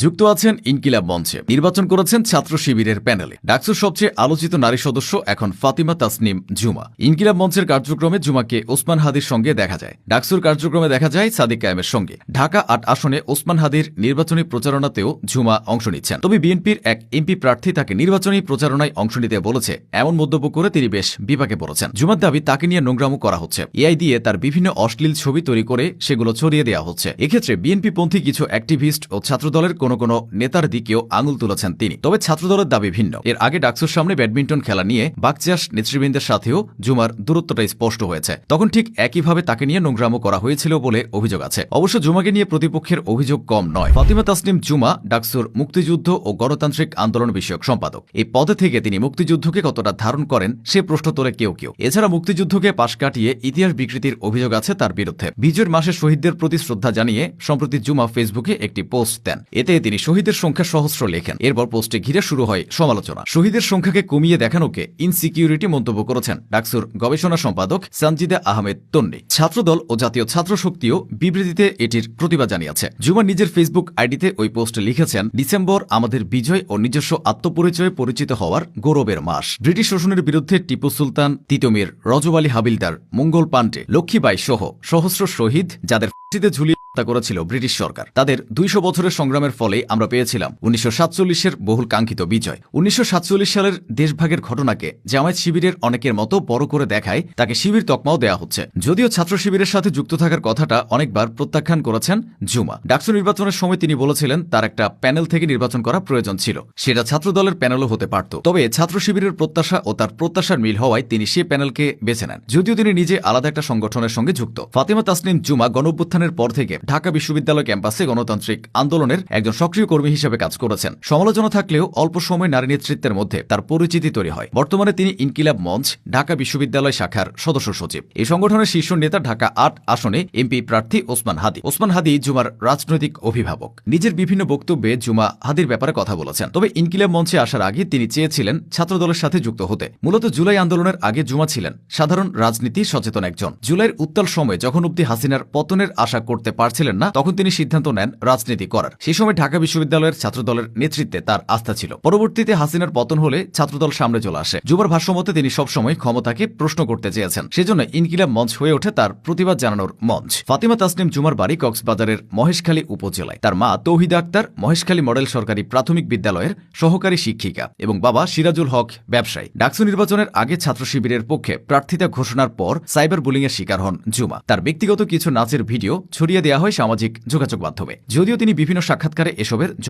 যুক্ত আছেন ইনকিলাব মঞ্চে, নির্বাচন করেছেন ছাত্র শিবিরের প্যানেলে। ডাকসুর সবচেয়ে আলোচিত নারী সদস্য এখন ফাতিমা তাসনিম জুমা। ইনকিলাব মঞ্চের কার্যক্রমে জুমাকে ওসমান হাদির সঙ্গে দেখা যায়। ডাকসুর কার্যক্রমে দেখা যায় সাদিক কায়েমের সঙ্গে। ঢাকা ৮ আসনে ওসমান হাদির নির্বাচনী প্রচারণাতেও জুমা অংশ নিচ্ছেন। তবে বিএনপির এক এমপি প্রার্থী তাকে নির্বাচনী প্রচারণায় অংশ নিতে বলেছে, এমন মন্তব্য করে তিনি বেশ বিপাকে পড়েছেন। জুমার দাবি তাকে নিয়ে নোংরামো করা হচ্ছে। এআই দিয়ে তার বিভিন্ন অশ্লীল ছবি তৈরি করে সেগুলো ছড়িয়ে দেওয়া হচ্ছে। এক্ষেত্রে বিএনপি পন্থী কিছু অ্যাক্টিভিস্ট ও ছাত্রদলের কোনো নেতার দিকেও আঙুল তুলেছেন তিনি। তবে ছাত্রদলের দাবি ভিন্ন। এর আগে ডাকসুর সামনে ব্যাডমিন্টন খেলা নিয়ে বাকচাষ নেতৃবৃন্দের সাথেও জুমার দূরত্বটা স্পষ্ট হয়েছে। তখন ঠিক একইভাবে তাকে নিয়ে নোংরামো করা হয়েছিল বলে অভিযোগ আছে। অবশ্য জুমাকে নিয়ে প্রতিপক্ষের অভিযোগ কম নয়। ফাতিমা তাসনিম জুমা ডাকসুর মুক্তিযুদ্ধ ও গণতান্ত্রিক আন্দোলন বিষয়ক সম্পাদক। এই পদে থেকে তিনি মুক্তিযুদ্ধকে কতটা ধারণ করেন সে প্রশ্ন তোলে কেউ কেউ। এছাড়া মুক্তিযুদ্ধকে পাশ কাটিয়ে ইতিহাস বিকৃতির অভিযোগ আছে তার বিরুদ্ধে। বিজয়ের মাসে শহীদদের প্রতি শ্রদ্ধা জানিয়ে সম্প্রতি জুমা ফেসবুকে একটি পোস্ট দেন। এতে তিনি শহীদের সংখ্যা সহস্র লেখেন। এরপর পোস্টে ঘিরে শুরু হয় সমালোচনা। শহীদের সংখ্যাকে কমিয়ে দেখানোকে ইনসিকিউরিটি মন্তব্য করেছেন ডাকসুর গবেষণা সম্পাদক সঞ্জিদা আহমেদ তন্নি। ছাত্রদল ও জাতীয় ছাত্র শক্তিও বিবৃতিতে এটির প্রতিবাদ জানিয়েছে। জুমা নিজের ফেসবুক আইডিতে ওই পোস্টে লিখেছেন, ডিসেম্বর আমাদের বিজয় ও নিজস্ব আত্মপরিচয়ে পরিচিত হওয়ার গৌরবের মাস। ব্রিটিশ শোষণের বিরুদ্ধে টিপু সুলতান, তিতুমির, রজব আলী হাবিলদার, মঙ্গল পান্ডে, লক্ষ্মীবাই সহ সহস্র শহীদ যাদের ফাঁসিতে ঝুলিয়ে হত্যা করেছিল ব্রিটিশ সরকার, তাদের ২০০ বছরের সংগ্রামের ফলে আমরা পেয়েছিলাম ১৯৪৭-এর বহুল কাঙ্ক্ষিত বিজয়। ১৯৪৭ সালের দেশভাগের ঘটনাকে জামায়াত শিবিরের অনেকের মতো বড় করে দেখায় তাকে শিবির তকমাও দেওয়া হচ্ছে। যদিও ছাত্র শিবিরের সাথে যুক্ত থাকার কথাটা অনেকবার প্রত্যাখ্যান করেছেন জুমা। ডাকসু নির্বাচনের সময় তিনি বলেছিলেন তার একটা প্যানেল থেকে নির্বাচন করা প্রয়োজন ছিল, সেটা ছাত্রদলের প্যানেলও হতে পারত। তবে ছাত্র শিবিরের প্রত্যাশা ও তার প্রত্যাশার মিল হওয়ায় তিনি সে প্যানেলকে বেছে নেন, যদিও তিনি নিজে আলাদা একটা সংগঠনের সঙ্গে যুক্ত। ফাতিমা তাসনিম জুমা গণঅভ্যুত্থানের পর থেকে ঢাকা বিশ্ববিদ্যালয় ক্যাম্পাসে গণতান্ত্রিক আন্দোলনের একজন সক্রিয় কর্মী হিসেবে কাজ করেছেন। সমালোচনা থাকলেও অল্প সময় নারী নেতৃত্বের মধ্যে তার পরিচিতি তৈরি হয়। বর্তমানে তিনি ইনকিলাব মঞ্চ ঢাকা বিশ্ববিদ্যালয় শাখার সদস্য সচিব। এই সংগঠনের শীর্ষ নেতা ঢাকা ৮ আসনে এমপি প্রার্থী ওসমান হাদি। ওসমান হাদি জুমার রাজনৈতিক অভিভাবক। নিজের বিভিন্ন বক্তব্যে জুমা হাদির ব্যাপারে কথা বলেছেন। তবে ইনকিলাব মঞ্চে আসার আগে তিনি চেয়েছিলেন ছাত্রদলের সাথে যুক্ত হতে। মূলত জুলাই আন্দোলনের আগে জুমা ছিলেন সাধারণ রাজনীতি সচেতন একজন। জুলাইয়ের উত্তাল সময়ে যখন অব্দি হাসিনার পতনের আশা করতে পারছিলেন না, তখন তিনি সিদ্ধান্ত নেন রাজনীতি করার। সেই সময় ঢাকা বিশ্ববিদ্যালয়ের ছাত্রদলের নেতৃত্বে তার আস্থা ছিল। পরবর্তীতে হাসিনার পতন হলে ছাত্রদল সামনে চলে আসে। জুমার ভাষ্যমতে তিনি সবসময় ক্ষমতাকে প্রশ্ন করতে চেয়েছেন, সেজন্য ইনকিলাব মঞ্চ হয়ে ওঠে তার প্রতিবাদ জানানোর মঞ্চ। ফাতিমা তাসনিম জুমার বাড়ি কক্সবাজারের মহেশখালী উপজেলায়। তার মা তৌহিদা আক্তার মহেশখালী মডেল সরকারি প্রাথমিক বিদ্যালয়ের সহকারী শিক্ষিকা এবং বাবা সিরাজুল হক ব্যবসায়ী। ডাকসু নির্বাচনের আগে ছাত্র শিবিরের পক্ষে প্রার্থিতা ঘোষণার পর সাইবার বুলিংয়ের শিকার হন জুমা। তার ব্যক্তিগত কিছু নাচের ভিডিও ছড়িয়ে দেওয়া হয় সামাজিক যোগাযোগ মাধ্যমে। যদিও তিনি বিভিন্ন সাক্ষাৎকারে এসবের